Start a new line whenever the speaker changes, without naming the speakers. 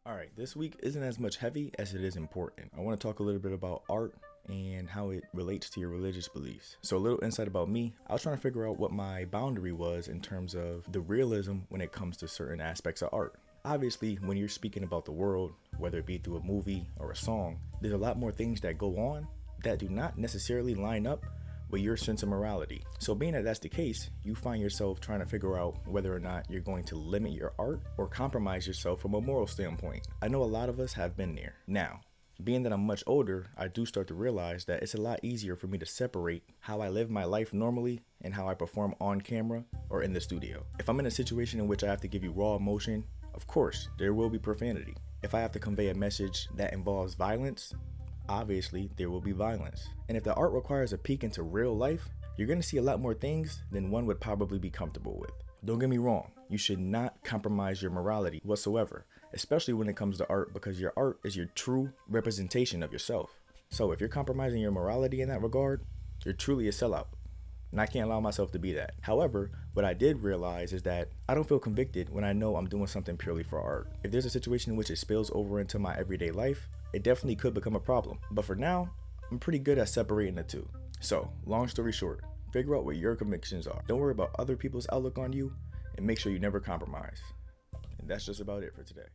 Alright, this week isn't as much heavy as it is important. I want to talk a little bit about art and how it relates to your religious beliefs. So a little insight about me, I was trying to figure out what my boundary was in terms of the realism when it comes to certain aspects of art. Obviously, when you're speaking about the world, whether it be through a movie or a song, there's a lot more things that go on that do not necessarily line up with your sense of morality. So being that that's the case, you find yourself trying to figure out whether or not you're going to limit your art or compromise yourself from a moral standpoint. I know a lot of us have been there. Now, being that I'm much older, I do start to realize that it's a lot easier for me to separate how I live my life normally and how I perform on camera or in the studio. If I'm in a situation in which I have to give you raw emotion, of course, there will be profanity. If I have to convey a message that involves violence, obviously there will be violence. And if the art requires a peek into real life, you're going to see a lot more things than one would probably be comfortable with. Don't get me wrong, you should not compromise your morality whatsoever, especially when it comes to art, because your art is your true representation of yourself. So if you're compromising your morality in that regard, you're truly a sellout. And I can't allow myself to be that. However, what I did realize is that I don't feel convicted when I know I'm doing something purely for art. If there's a situation in which it spills over into my everyday life, it definitely could become a problem. But for now, I'm pretty good at separating the two. So, long story short, figure out what your convictions are. Don't worry about other people's outlook on you, and make sure you never compromise. And that's just about it for today.